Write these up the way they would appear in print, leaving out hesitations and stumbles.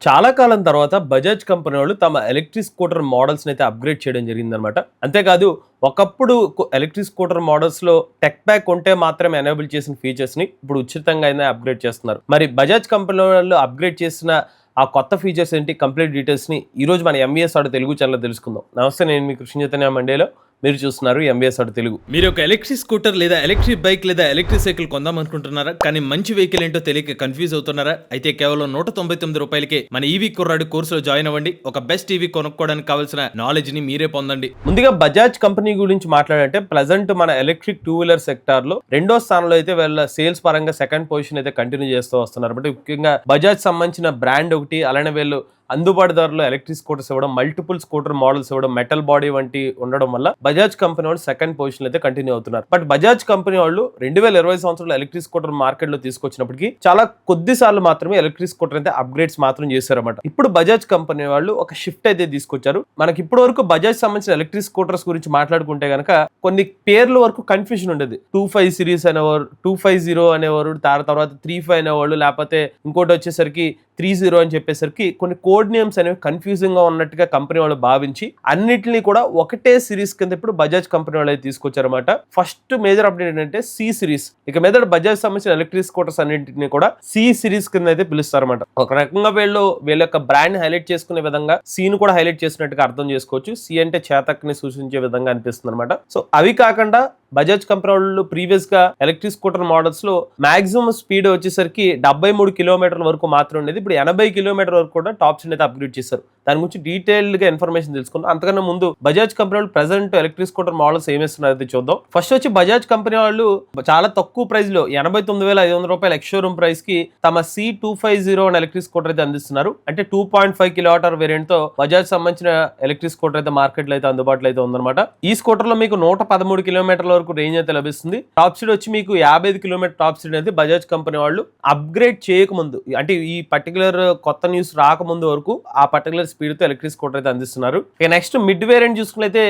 చాలా కాలం తర్వాత బజాజ్ కంపెనీ వాళ్ళు తమ ఎలక్ట్రిక్ స్కూటర్ మోడల్స్ని అయితే అప్గ్రేడ్ చేయడం జరిగిందనమాట. అంతేకాదు ఒకప్పుడు ఎలక్ట్రిక్ స్కూటర్ మోడల్స్లో టెక్ ప్యాక్ ఉంటే మాత్రమే ఎనేబుల్ చేసిన ఫీచర్స్ని ఇప్పుడు ఉచితంగా అయినా అప్గ్రేడ్ చేస్తున్నారు. మరి బజాజ్ కంపెనీ వాళ్ళు అప్గ్రేడ్ చేసిన ఆ కొత్త ఫీచర్స్ ఏంటి, కంప్లీట్ డీటెయిల్స్ని ఈరోజు మన ఎంవీఎస్ ఆడు తెలుగు ఛానల్లో తెలుసుకుందాం. నమస్తే, నేను మీ కృష్ణ చైతన్య మండేలో, మీరు చూస్తున్నారు ఎంవీఎస్ ఆడు తెలుగు. మీరు ఒక ఎలక్ట్రిక్ స్కూటర్ లేదా ఎలక్ట్రిక్ బైక్ లేదా ఎలక్ట్రిక్ సైకిల్ కొందాం అనుకుంటున్నారా? కానీ మంచి వెహికల్ ఏంటో తెలియక కన్ఫ్యూజ్ అవుతున్నారా? అయితే కేవలం 199 రూపాయలకే మన ఈవీ కుర్రాడు కోర్సులో జాయిన్ అవ్వండి. ఒక బెస్ట్ ఈవీ కొనుక్కోవడానికి కావాల్సిన నాలెడ్జ్ ని మీరే పొందండి. ముందుగా బజాజ్ కంపెనీ గురించి మాట్లాడంటే ప్రెజెంట్ మన ఎలక్ట్రిక్ 2 వీలర్ సెక్టార్ లో రెండో స్థానంలో అయితే వీళ్ళ సేల్స్ పరంగా సెకండ్ పొజిషన్ అయితే కంటిన్యూ చేస్తూ వస్తున్నారు. అంటే ముఖ్యంగా బజాజ్ సంబంధించిన బ్రాండ్ ఒకటి, అలానే వీళ్ళు అందుబాటు ధరలో ఎలక్ట్రిక్ స్కూటర్స్ ఇవ్వడం, మల్టిపుల్ స్కూటర్ మోడల్స్ ఇవ్వడం, మెటల్ బాడీ వంటి ఉండడం వల్ల బజాజ్ కంపెనీ వాళ్ళు సెకండ్ పొజిషన్ అయితే కంటిన్యూ అవుతున్నారు. బట్ బజాజ్ కంపెనీ వాళ్ళు 2020 సంవత్సరంలో ఎలక్ట్రిక్ స్కూటర్ మార్కెట్ లో తీసుకొచ్చినప్పటికీ చాలా కొద్ది సార్లు మాత్రమే ఎలక్ట్రిక్ స్కూటర్ అయితే అప్గ్రేడ్స్ మాత్రం చేశారన్నమాట. ఇప్పుడు బజాజ్ కంపెనీ వాళ్ళు ఒక షిఫ్ట్ అయితే తీసుకొచ్చారు. మనకి ఇప్పటి వరకు బజాజ్ సంబంధించిన ఎలక్ట్రిక్ స్కూటర్స్ గురించి మాట్లాడుకుంటే కనుక కొన్ని పేర్ల వరకు కన్ఫ్యూజన్ ఉండేది. 25 సిరీస్ అనేవారు, 250 అనేవారు, తర్వాత 35 అనేవాళ్ళు, లేకపోతే ఇంకోటి వచ్చేసరికి 30 అని చెప్పేసరికి కొన్ని కోడ్ నేమ్స్ అనేవి కన్ఫ్యూజింగ్ గా ఉన్నట్టుగా కంపెనీ వాళ్ళు భావించి అన్నిటిని కూడా ఒకటే సిరీస్ కింద ఇప్పుడు బజాజ్ కంపెనీ వాళ్ళు అయితే తీసుకొచ్చారన్నమాట. ఫస్ట్ మేజర్ అప్డేట్ ఏంటంటే సి సిరీస్. ఇక మీద బజాజ్ సంబంధించిన ఎలక్ట్రిక్ స్కూటర్స్ అన్నింటినీ కూడా సి సిరీస్ కింద అయితే పిలుస్తారన్నమాట. ఒక రకంగా వీళ్ళ యొక్క బ్రాండ్ హైలైట్ చేసుకునే విధంగా సీను కూడా హైలైట్ చేసినట్టుగా అర్థం చేసుకోవచ్చు. సి అంటే చేతక్ ని సూచించే విధంగా అనిపిస్తుంది అనమాట. సో అవి కాకుండా బజాజ్ కంపెనీ వాళ్ళు ప్రీవియస్ గా ఎలక్ట్రిక్ స్కూటర్ మోడల్స్ లో మాక్సిమం స్పీడ్ వచ్చేసరికి 73 కిలోమీటర్ల వరకు మాత్రం ఉండేది. ఇప్పుడు 80 కిలోమీటర్ వరకు కూడా టాప్ స్పీడ్ అయితే అప్గ్రేడ్ చేశారు. దాని గురించి డీటెయిల్డ్ గా ఇన్ఫర్మేషన్ తెలుసుకుందాం. అంతకన్నా ముందు బజాజ్ కంపెనీ వాళ్ళు ప్రెసెంట్ ఎలక్ట్రిక్ స్కూటర్ మోడల్స్ ఏమేస్తున్నారు చూద్దాం. ఫస్ట్ వచ్చి బజాజ్ కంపెనీ వాళ్ళు చాలా తక్కువ ప్రైస్ లో 89,500 రూపాయల ఎక్స్ షోరూమ్ ప్రైస్ కి తమ C250 అనే ఎలక్ట్రిక్ స్కూటర్ అయితే అందిస్తున్నారు. అంటే 2.5 కిలోవాట్ వేరియంట్ తో బజాజ్ సంబంధించిన ఎలక్ట్రిక్ స్కూటర్ అయితే మార్కెట్ లో అయితే అందుబాటులో అయితే ఉందన్నమాట. ఈ స్కూటర్ లో మీకు 113 కిలోమీటర్ల వరకు రేంజ్ అయితే లభిస్తుంది. టాప్ స్పీడ్ వచ్చి మీకు 55 కిలోమీటర్ టాప్ స్పీడ్ అయితే బజాజ్ కంపెనీ వాళ్ళు అప్గ్రేడ్ చేయకముందు, అంటే ఈ పర్టికులర్ కొత్త న్యూస్ రాకముందు వరకు ఆ పర్టికులర్ స్పీడ్ తో ఎలక్ట్రిక్ స్కూటర్ అయితే అందిస్తున్నారు. ఇక నెక్స్ట్ మిడ్ వేరియంట్ చూసుకున్నట్లయితే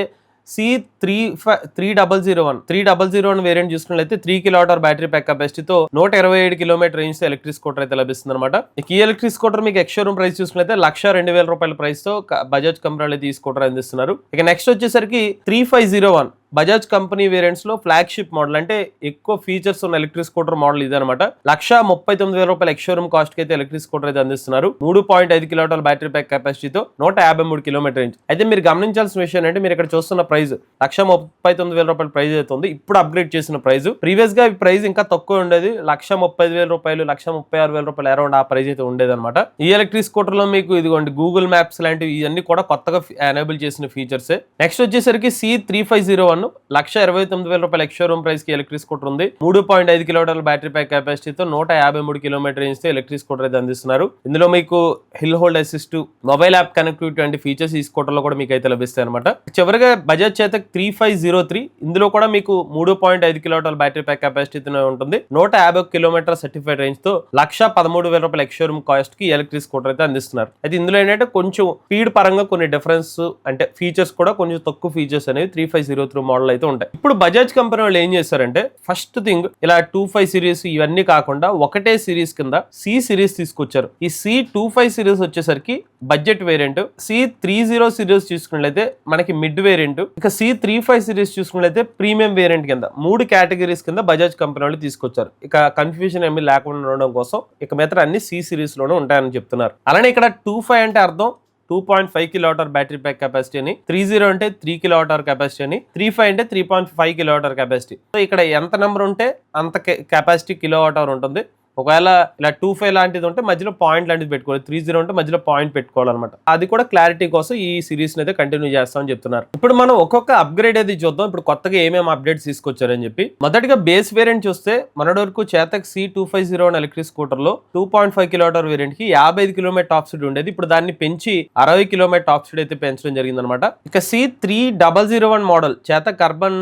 C3001 వేరియంట్ చూసుకున్నట్లయితే 3 కిలోవాట్ బ్యాటరీ ప్యాక్ కెపాసిటీతో 127 కిలోమీటర్ రేంజ్ తో ఎలక్ట్రిక్ స్కూటర్ అయితే లభిస్తుంది అనమాట. ఈ ఎలక్ట్రిక్ స్కూటర్ మీకు ఎక్స్ షోరూమ్ ప్రైస్ చూసుకున్నట్లయితే 102,000 రూపాయల ప్రైస్ తో బజాజ్ కంపెనీ అయితే ఈ స్కూటర్ అందిస్తున్నారు. ఇక నెక్స్ట్ వచ్చేసరికి 3501 బజాజ్ కంపెనీ వేరియంట్స్ లో ఫ్లాగ్షిప్ మోడల్, అంటే ఎక్కువ ఫీచర్స్ ఉన్న ఎలక్ట్రిక్ స్కూటర్ మోడల్ ఇది అనమాట. 139,000 రూపాయల ఎక్స్ షోరూమ్ కాస్ట్ కి అయితే ఎలక్ట్రిక్ స్కూటర్ అయితే అందిస్తున్నారు. 3.5 కిలోవాట్ బ్యాటరీ ప్యాక్ కెపాసిటీతో 153 కిలోమీటర్ రేంజ్. అయితే మీరు గమనించాల్సిన విషయం అంటే మీరు ఇక్కడ చూస్తున్న ప్రైస్ 139,000 రూపాయల ప్రైస్ అయితే ఉంది. ఇప్పుడు అప్గ్రేడ్ చేసిన ప్రైస్. ప్రీవియస్ గా ఈ ప్రైస్ ఇంకా తక్కువ ఉండేది, 135,000 రూపాయలు, 136,000 రూపాయలు అరౌండ్ ఆ ప్రైస్ అయితే ఉండేది అనమాట. ఈ ఎలక్ట్రిక్ స్కూటర్ లో మీకు ఇదిగోండి గూగుల్ మ్యాప్స్ లాంటివి ఇవన్నీ కూడా కొత్తగా ఎనేబుల్ చేసిన ఫీచర్స్. నెక్స్ట్ వచ్చేసరికి C3501 129,000 రూపాయల ఎక్స్ షోరూమ్ ప్రైస్ కి ఎలక్ట్రిక్ స్కూటర్ ఉంది. 3.5 కిలోవాట్ బ్యాటరీ ప్యాక్ కెపాసిటీతో 153 కిలోమీటర్ రేంజ్ తో ఎలక్ట్రిక్ స్కూటర్ అయితే అందిస్తున్నారు. ఇందులో మీకు hill hold assist, mobile app connectivity వంటి ఫీచర్స్ ఈ స్కూటర్ లో కూడా మీకు అయితే లభిస్తాయి అనమాట. చివరిగా బజాజ్ చేతక్ 3503, ఇందులో కూడా మీకు 3.5 కిలోవాట్ బ్యాటరీ ప్యాక్ కెపాసిటీతో ఉంటుంది. 150 కిలోమీటర్ సర్టిఫైడ్ రేంజ్ తో 113,000 రూపాయల ఎక్స్ షోరూమ్ కాస్ట్ కి ఎలక్ట్రిక్ స్కూటర్ అయితే అందిస్తున్నారు. అయితే ఇందులో ఏంటంటే కొంచెం స్పీడ్ పరంగా కొన్ని డిఫరెన్స్, అంటే ఫీచర్స్ కూడా కొంచెం తక్కువ ఫీచర్స్ అనేవి 3503 మోడల్ అయితే ఉంటాయి. ఇప్పుడు బజాజ్ కంపెనీ వాళ్ళు ఏం చేశారంటే ఫస్ట్ థింగ్ ఇలా 25 సిరీస్ ఇవన్నీ కాకుండా ఒకటే సిరీస్ కింద సి సిరీస్ తీసుకొచ్చారు. ఈ C25 సిరీస్ వచ్చేసరికి బడ్జెట్ వేరియంట్, C30 సిరీస్ చూసుకున్నట్లయితే మనకి మిడ్ వేరియంట్, ఇక C35 సిరీస్ చూసుకున్నట్లయితే ప్రీమియం వేరియంట్ కింద 3 కేటగిరీస్ కింద బజాజ్ కంపెనీ వాళ్ళు తీసుకొచ్చారు. ఇక కన్ఫ్యూజన్ ఏమీ లేకుండా ఉండడం కోసం ఇక మిగతా అన్ని సి సిరీస్ లోనే ఉంటాయని చెప్తున్నారు. అలానే ఇక్కడ 25 అంటే అర్థం 2.5 కిలోవాట్ బ్యాటరీ ప్యాక్ కెపాసిటీ అని, 30 అంటే 3 కిలోవాట్ కెపాసిటీ అని, 35 అంటే 3.5 కిలోవాట్ కెపాసిటీ. సో ఇక్కడ ఎంత నెంబర్ ఉంటే అంత కెపాసిటీ కిలోవాట్ అవర్ ఉంటుంది. ఒకవేళ ఇలా 25 లాంటిది ఉంటే మధ్యలో పాయింట్ లాంటిది పెట్టుకోవాలి, 30 ఉంటే మధ్యలో పాయింట్ పెట్టుకోవాలన్నమాట. అది కూడా క్లారిటీ కోసం ఈ సిరీస్ అయితే కంటిన్యూ చేస్తామని చెప్తున్నారు. ఇప్పుడు మనం ఒక్కొక్క అప్గ్రేడ్ అయితే చూద్దాం. ఇప్పుడు కొత్తగా ఏమేమి అప్డేట్స్ తీసుకొచ్చారని చెప్పి మొదటిగా బేస్ వేరియంట్ చూస్తే మొన్నటి వరకు చేతక్ C250 ఎలక్ట్రిక్ స్కూటర్ లో 2.5 కిలోవాట్ వేరియంట్ కి 55 కిలోమీటర్ టాప్ స్పీడ్ ఉండేది. ఇప్పుడు దాన్ని పెంచి 60 కిలోమీటర్ టాప్ స్పీడ్ అయితే పెంచడం జరిగింది అనమాట. ఇక C3001 model Chetak urban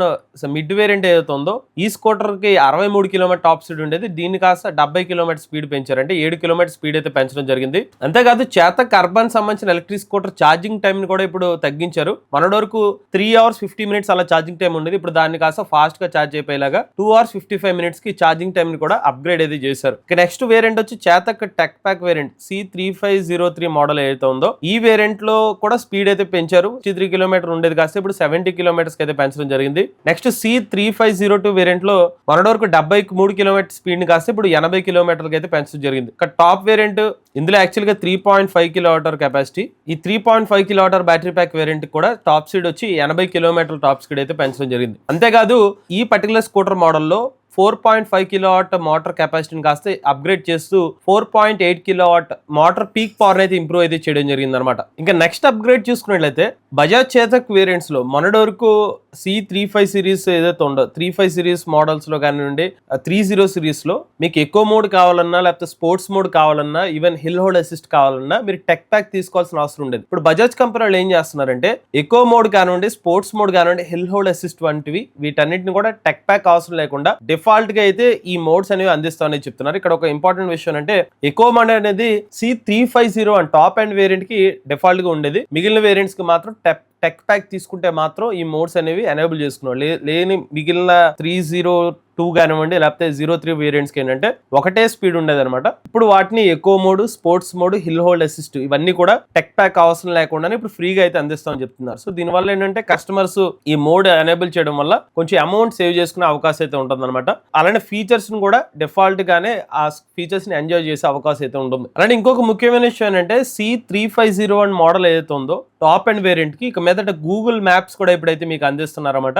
mid variant ఏదైతే ఉందో ఈ స్కూటర్ కి 63 కిలోమీటర్ టాప్ స్పీడ్ ఉండేది. దీన్ని కాస్త 70 కిలోమీటర్ స్పీడ్ పెంచారు, అంటే 7 కిలోమీటర్ స్పీడ్ అయితే పెంచడం జరిగింది. అంతేకాదు చేతక్ అర్బన్ సంబంధించిన ఎలక్ట్రిక్ స్కూటర్ ఛార్జింగ్ టైం ని కూడా ఇప్పుడు తగ్గించారు. మొన్నటి వరకు 3 hours 50 minutes అలా ఛార్జింగ్ టైం ఉండేది, ఇప్పుడు దాన్ని కాస్త ఫాస్ట్ గా ఛార్జ్ అయిపోయేలాగా 2 hours 55 minutes కి ఛార్జింగ్ టైం ని కూడా అప్గ్రేడ్ అయితే చేశారు. నెక్స్ట్ వేరియంట్ వచ్చి Chetak tech pack variant C3503 model ఏదైతే ఉందో ఈ వేరియంట్ లో కూడా స్పీడ్ అయితే పెంచారు. 63 కిలోమీటర్ ఉండేది కాస్త ఇప్పుడు 70 కిలోమీటర్స్ అయితే పెంచడం జరిగింది. నెక్స్ట్ C3502 వేరియంట్ లో మొన్నటి వరకు 73 కిలోమీటర్ స్పీడ్ ని కాస్త ఇప్పుడు 80 కిలోమీటర్లకి అయితే పెంచడం జరిగింది. ఇక్కడ టాప్ వేరియంట్ ఇందులో యాక్చువల్ గా 3.5 కిలోవాట్ కెపాసిటీ, ఈ 3.5 కిలోవాట్ బ్యాటరీ ప్యాక్ వేరియంట్ కూడా టాప్ స్పీడ్ వచ్చి 80 కిలోమీటర్ల టాప్ స్పీడ్ అయితే పెంచడం జరిగింది. అంతేకాదు ఈ పర్టికులర్ స్కూటర్ మోడల్లో 4.5 కిలోవాట్ మోటార్ కెపాసిటీని కాస్త అప్గ్రేడ్ చేస్తూ 4.8 కిలోవాట్ మోటార్ పీక్ పవర్ అయితే ఇంప్రూవ్ అయితే చేయడం జరిగింది అనమాట. ఇంకా నెక్స్ట్ అప్గ్రేడ్ చూసుకున్నట్లయితే బజాజ్ చేతక్ వేరియంట్స్ లో మొన్నటి వరకు C35 సిరీస్ ఏదైతే ఉందో 35 సిరీస్ మోడల్స్ లో కానివ్వండి 30 సిరీస్ లో మీకు ఎకో మోడ్ కావాలన్నా లేకపోతే స్పోర్ట్స్ మోడ్ కావాలన్నా ఈవెన్ హిల్ హోల్డ్ అసిస్ట్ కావాలన్నా మీరు టెక్ ప్యాక్ తీసుకోవాల్సిన అవసరం ఉండేది. ఇప్పుడు బజాజ్ కంపెనీ వాళ్ళు ఏం చేస్తున్నారంటే ఎకో మోడ్ కానివ్వండి స్పోర్ట్స్ మోడ్ కానివ్వండి హిల్ హోల్డ్ అసిస్ట్ వంటివి వీటన్నిటిని కూడా టెక్ ప్యాక్ అవసరం లేకుండా డిఫాల్ట్ గా అయితే ఈ మోడ్స్ అనేవి అందిస్తామని చెప్తున్నారు. ఇక్కడ ఒక ఇంపార్టెంట్ విషయం అంటే ఎకో మోడ్ అనేది C350 టాప్ అండ్ వేరియంట్ కి డిఫాల్ట్ గా ఉండేది, మిగిలిన వేరియంట్స్ కి మాత్రం టెక్ ప్యాక్ తీసుకుంటే మాత్రం ఈ మోడ్స్ అనేవి ఎనేబుల్ చేసుకున్నాడు. లేని మిగిలిన 302 కానివ్వండి లేకపోతే 03 వేరియంట్స్కి ఏంటంటే ఒకటే స్పీడ్ ఉండేది అనమాట. ఇప్పుడు వాటిని echo mode sports mode hill hold assist ఇవన్నీ కూడా టెక్ ప్యాక్ అవసరం లేకుండానే ఇప్పుడు ఫ్రీగా అయితే అందిస్తామని చెప్తున్నారు. సో దీనివల్ల ఏంటంటే కస్టమర్స్ ఈ మోడ్ ఎనేబుల్ చేయడం వల్ల కొంచెం అమౌంట్ సేవ్ చేసుకునే అవకాశం అయితే ఉంటుంది అనమాట. అలానే ఫీచర్స్ ను కూడా డిఫాల్ట్ గానే ఆ ఫీచర్స్ ని ఎంజాయ్ చేసే అవకాశం అయితే ఉంటుంది. అలానే ఇంకొక ముఖ్యమైన విషయం ఏంటంటే C3501 మోడల్ ఏదైతే ఉందో టాప్ అండ్ వేరియంట్ కి ఇక మీదట గూగుల్ మ్యాప్స్ కూడా ఇప్పుడైతే మీకు అందిస్తున్నారన్నమాట.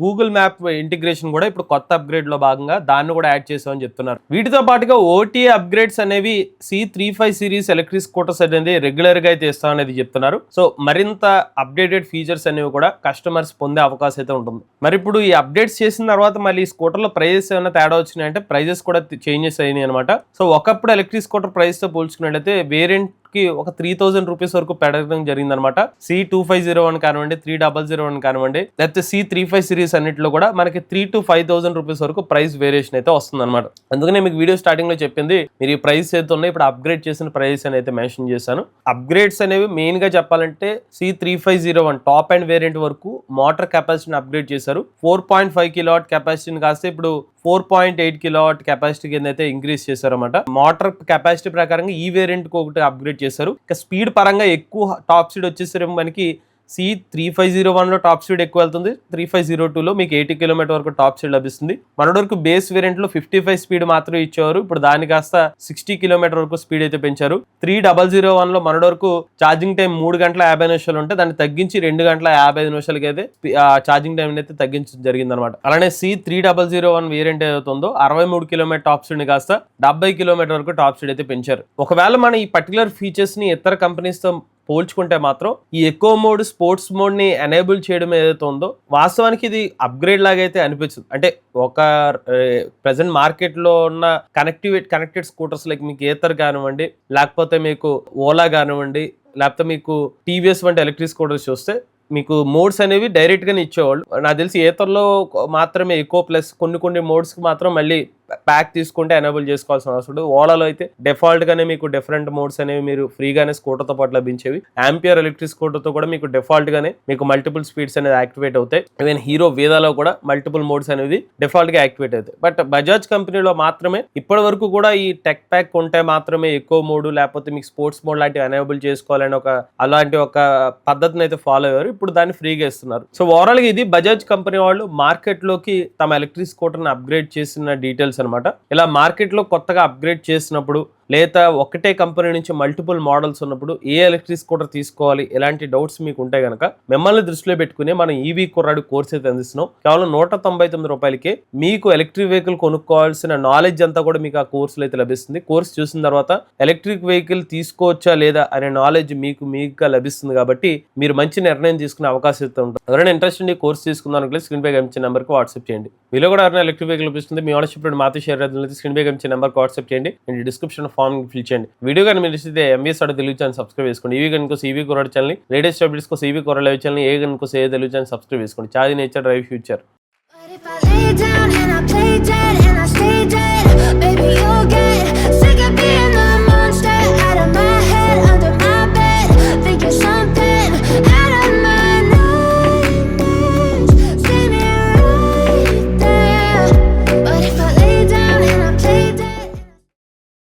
గూగుల్ మ్యాప్ ఇంటిగ్రేషన్ కూడా ఇప్పుడు కొత్త అప్గ్రేడ్ లో భాగంగా దాన్ని కూడా యాడ్ చేసామని చెప్తున్నారు. వీటితో పాటుగా OTA అప్గ్రేడ్స్ అనేవి C35 సిరీస్ ఎలక్ట్రిక్ స్కూటర్స్ అనేది రెగ్యులర్ గా అయితే ఇస్తామనేది చెప్తున్నారు. సో మరింత అప్డేటెడ్ ఫీచర్స్ అనేవి కూడా కస్టమర్స్ పొందే అవకాశం అయితే ఉంటుంది. మరి ఇప్పుడు ఈ అప్డేట్స్ చేసిన తర్వాత మళ్ళీ ఈ స్కూటర్ లో ప్రైజెస్ ఏమైనా తేడా వచ్చినాయంటే ప్రైజెస్ కూడా చేంజెస్ అయినాయి అనమాట. సో ఒకప్పుడు ఎలక్ట్రిక్ స్కూటర్ ప్రైస్ తో పోల్చుకున్నట్లయితే వేరియంట్ కి ఒక 3000 రూపీస్ వరకు పెరగడం జరిగింది అనమాట. C2501 కానివ్వండి 3001 కానివ్వండి లేకపోతే C35 సిరీస్ అన్నింటిలో కూడా మనకి 3,000 to 5,000 రూపీస్ వరకు ప్రైస్ వేరియేషన్ అయితే వస్తుంది అనమాట. అందుకనే మీకు వీడియో స్టార్టింగ్ లో చెప్పింది మీరు ఈ ప్రైస్ అయితే ఉన్నాయి ఇప్పుడు అప్గ్రేడ్ చేసిన ప్రైస్ అని అయితే మెన్షన్ చేశాను. అప్గ్రేడ్స్ అనేవి మెయిన్ గా చెప్పాలంటే C3501 టాప్ అండ్ వేరియంట్ వరకు మోటార్ కెపాసిటీని అప్గ్రేడ్ చేశారు. 4.5 కిలోవాట్ కెపాసిటీని కాస్తే ఇప్పుడు 4.8 కిలోవాట్ కెపాసిటీ కింద అయితే ఇంక్రీజ్ చేశారు అనమాట. మోటార్ కెపాసిటీ ప్రకారంగా ఈ వేరియంట్ కి ఒకటి అప్గ్రేడ్ చేశారు. ఇక స్పీడ్ పరంగా ఎక్కువ టాప్ స్పీడ్ వచ్చేసరికి మనకి C3501 లో టాప్ స్పీడ్ ఎక్కువ వెళ్తుంది, 3502 లో మీకు 80 కిలోమీటర్ వరకు టాప్ స్పీడ్ లభిస్తుంది. మొన్నటి వరకు బేస్ వేరియంట్ లో 55 స్పీడ్ మాత్రం ఇచ్చేవారు, ఇప్పుడు దాని కాస్త 60 కిలోమీటర్ వరకు స్పీడ్ అయితే పెంచారు. 3001 లో మొన్నటి వరకు ఛార్జింగ్ టైం 3 గంటల 50 నిమిషాలు ఉంటే దాన్ని తగ్గించి 2 గంటల 55 నిమిషాలకి అయితే ఛార్జింగ్ టైం అయితే తగ్గించడం జరిగింది అనమాట. అలానే C3001 వేరియంట్ ఏదవుతుందో 63 కిలోమీటర్ టాప్ స్పీడ్ ని కాస్త 70 కిలోమీటర్ వరకు టాప్ స్పీడ్ అయితే పెంచారు. ఒకవేళ మన ఈ పర్టికులర్ ఫీచర్స్ ని ఇతర కంపెనీస్ తో పోల్చుకుంటే మాత్రం ఈ ఎకో మోడ్ స్పోర్ట్స్ మోడ్ ని ఎనేబుల్ చేయడం ఏదైతే ఉందో వాస్తవానికి ఇది అప్గ్రేడ్ లాగా అయితే అనిపించదు. అంటే ఒక ప్రెసెంట్ మార్కెట్ లో ఉన్న కనెక్టెడ్ స్కూటర్స్ లైక్ మీకు ఏతర్ కానివ్వండి లేకపోతే మీకు ఓలా కానివ్వండి లేకపోతే మీకు టీవీఎస్ వంటి ఎలక్ట్రిక్ స్కూటర్స్ చూస్తే మీకు మోడ్స్ అనేవి డైరెక్ట్ గానే ఇచ్చేవాళ్ళు. నాకు తెలిసి ఏతర్లో మాత్రమే ఎకో ప్లస్ కొన్ని మోడ్స్ కి మాత్రం మళ్ళీ ప్యాక్ తీసుకుంటే ఎనేబుల్ చేసుకోవాల్సిన అవసరం ఉంటుంది. ఓలాలో అయితే డిఫాల్ట్ గానే మీకు డిఫరెంట్ మోడ్స్ అనేవి మీరు ఫ్రీగానే స్కూటర్ తో పాటు లభించేవి. ఆంపియర్ ఎలక్ట్రిక్ స్కూటర్ తో కూడా మీకు డిఫాల్ట్ గానే మీకు మల్టిపుల్ స్పీడ్స్ అనేది యాక్టివేట్ అవుతాయి. ఈవెన్ హీరో వేదాలో కూడా మల్టిపుల్ మోడ్స్ అనేది డిఫాల్ట్ గా యాక్టివేట్ అవుతాయి. బట్ బజాజ్ కంపెనీలో మాత్రమే ఇప్పటి వరకు కూడా ఈ టెక్ ప్యాక్ ఉంటే మాత్రమే ఎక్కువ మోడ్ లేకపోతే మీకు స్పోర్ట్స్ మోడ్ లాంటివి ఎనేబుల్ చేసుకోవాలని అలాంటి ఒక పద్ధతిని అయితే ఫాలో అయ్యారు. ఇప్పుడు దాన్ని ఫ్రీగా ఇస్తున్నారు. సో ఓవరాల్ గా ఇది బజాజ్ కంపెనీ వాళ్ళు మార్కెట్ లోకి తమ ఎలక్ట్రిక్ స్కూటర్ ని అప్గ్రేడ్ చేసిన డీటెయిల్స్ అనమాట. ఇలా మార్కెట్ లో కొత్తగా అప్గ్రేడ్ చేసినప్పుడు లేదా ఒకటే కంపెనీ నుంచి మల్టిపుల్ మోడల్స్ ఉన్నప్పుడు ఏ ఎలక్ట్రిక్ స్కూటర్ తీసుకోవాలి ఎలాంటి డౌట్స్ మీకు ఉంటే గనక మిమ్మల్ని దృష్టిలో పెట్టుకుని మనం ఈవీ కుర్రాడు కోర్స్ అయితే అందిస్తున్నాం. కేవలం 199 రూపాయలకి మీకు ఎలక్ట్రిక్ వెహికల్ కొనుక్కోవాల్సిన నాలెడ్జ్ అంతా కూడా మీకు ఆ కోర్సులో అయితే లభిస్తుంది. కోర్స్ చూసిన తర్వాత ఎలక్ట్రిక్ వెహికల్ తీసుకోవచ్చా లేదా అనే నాలెడ్జ్ మీకుగా లభిస్తుంది. కాబట్టి మీరు మంచి నిర్ణయం తీసుకునే అవకాశం అయితే ఉంటుంది. ఎవరైనా ఇంట్రెస్ట్ ఉండి కోర్స్ తీసుకుందాం అనుకుంటే స్క్రీన్ పై కనిపించే నెంబర్కి వాట్సాప్ చేయండి. మీలో కూడా ఎవరైనా ఎలక్ట్రిక్ వెహికల్ లభిస్తుంది మీ ఓనర్షిప్ మాతో షేర్ అయితే స్క్రీన్ పై కనిపించే నెంబర్కి వాట్సాప్ చేయండి. నేను డిస్క్రిప్షన్ ఫామ్ ఫిల్ చేయండి. వీడియో కానీ మీరు ఇస్తే ఎంబీఎస్ తెలుగు ఛానల్ సబ్స్క్రైబ్ చేసుకోండి. ఈవీ కనుక ఈవీ కుర్రాడు ఛానల్ లేటెస్ట్ అప్డేట్స్ కోసం ఈవీ కుర్రాడు లైవ్ ఛానల్ ఏ కనుక ఏ తెలుగు ఛానల్ సబ్స్క్రైబ్ చేసుకోండి. చాది నేచర్ డ్రైవ్ ఫ్యూచర్.